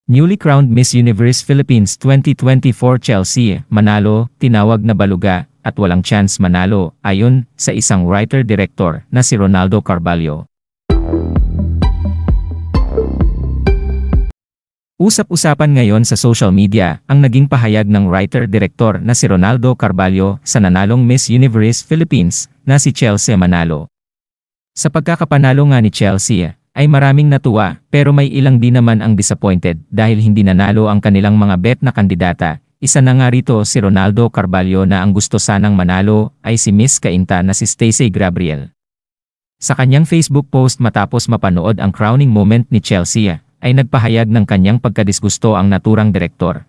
Newly crowned Miss Universe Philippines 2024 Chelsea Manalo, tinawag na baluga at walang chance manalo ayon sa isang writer-director na si Ronaldo Carballo. Usap-usapan ngayon sa social media ang naging pahayag ng writer-director na si Ronaldo Carballo sa nanalong Miss Universe Philippines na si Chelsea Manalo. Sa pagkakapanalo nga ni Chelsea, ay maraming natuwa pero may ilang din naman ang disappointed dahil hindi nanalo ang kanilang mga bet na kandidata. Isa na nga rito si Ronaldo Carballo na ang gusto sanang manalo ay si Miss Cainta na si Stacey Gabriel. Sa kanyang Facebook post matapos mapanood ang crowning moment ni Chelsea, ay nagpahayag ng kanyang pagkadisgusto ang naturang direktor.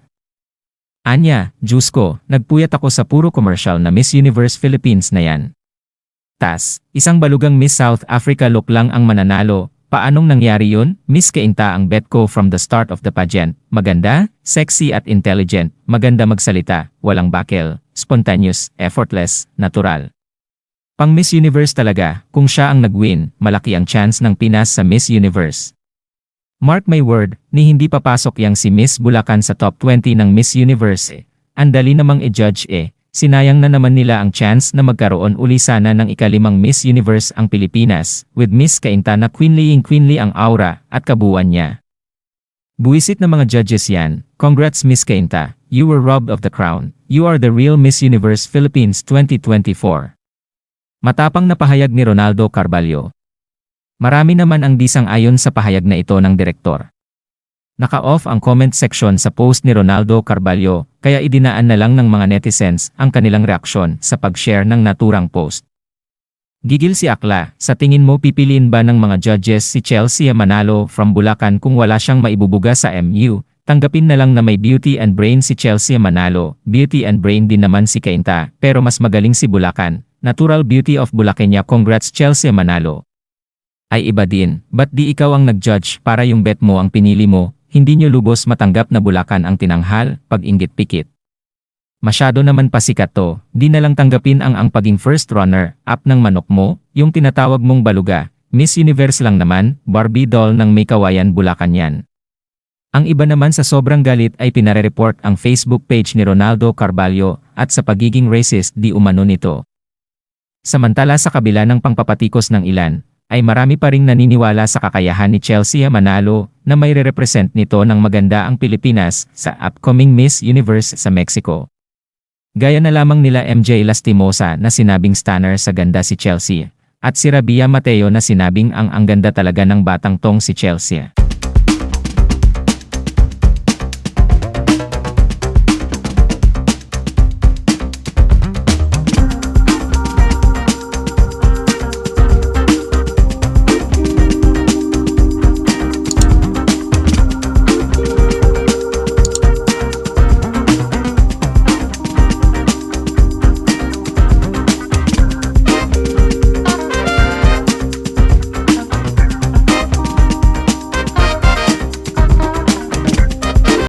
Anya, Diyos ko, nagpuyat ako sa puro commercial na Miss Universe Philippines na yan. Tas, isang balugang Miss South Africa look lang ang mananalo. Paanong nangyari yun? Miss Cainta ang bet ko from the start of the pageant. Maganda, sexy at intelligent, maganda magsalita, walang bakel, spontaneous, effortless, natural. Pang Miss Universe talaga, kung siya ang nag-win, malaki ang chance ng Pinas sa Miss Universe. Mark my word, ni hindi papasok yang si Miss Bulacan sa top 20 ng Miss Universe eh. Andali namang i-judge eh. Sinayang na naman nila ang chance na magkaroon uli sana ng ikalimang Miss Universe ang Pilipinas, with Miss Cainta na queenly ang aura at kabuuan niya. Buwisit na mga judges yan, congrats Miss Cainta, you were robbed of the crown, you are the real Miss Universe Philippines 2024. Matapang na pahayag ni Ronaldo Carballo. Marami naman ang disang-ayon sa pahayag na ito ng direktor. Naka-off ang comment section sa post ni Ronaldo Carballo, kaya idinaan na lang ng mga netizens ang kanilang reaksyon sa pag-share ng naturang post. Gigil si Akla, sa tingin mo pipiliin ba ng mga judges si Chelsea Manalo from Bulacan kung wala siyang maibubuga sa MU? Tanggapin na lang na may beauty and brain si Chelsea Manalo, beauty and brain din naman si Cainta, pero mas magaling si Bulacan. Natural beauty of Bulacannya, congrats Chelsea Manalo. Ay iba din, ba't di ikaw ang nag-judge para yung bet mo ang pinili mo? Hindi nyo lubos matanggap na Bulacan ang tinanghal, pag-inggit-pikit. Masyado naman pasikat to, di na lang tanggapin ang paging first runner-up ng manok mo, yung tinatawag mong baluga. Miss Universe lang naman, Barbie doll ng may kawayan Bulacan yan. Ang iba naman sa sobrang galit ay pinare-report ang Facebook page ni Ronaldo Carballo at sa pagiging racist di umano nito. Samantala sa kabila ng pangpapatikos ng ilan, ay marami pa ring naniniwala sa kakayahan ni Chelsea Manalo na may re-represent nito ng maganda ang Pilipinas sa upcoming Miss Universe sa Mexico. Gaya na lamang nila MJ Lastimosa na sinabing stunner sa ganda si Chelsea, at si Rabia Mateo na sinabing ang ganda talaga ng batang tong si Chelsea.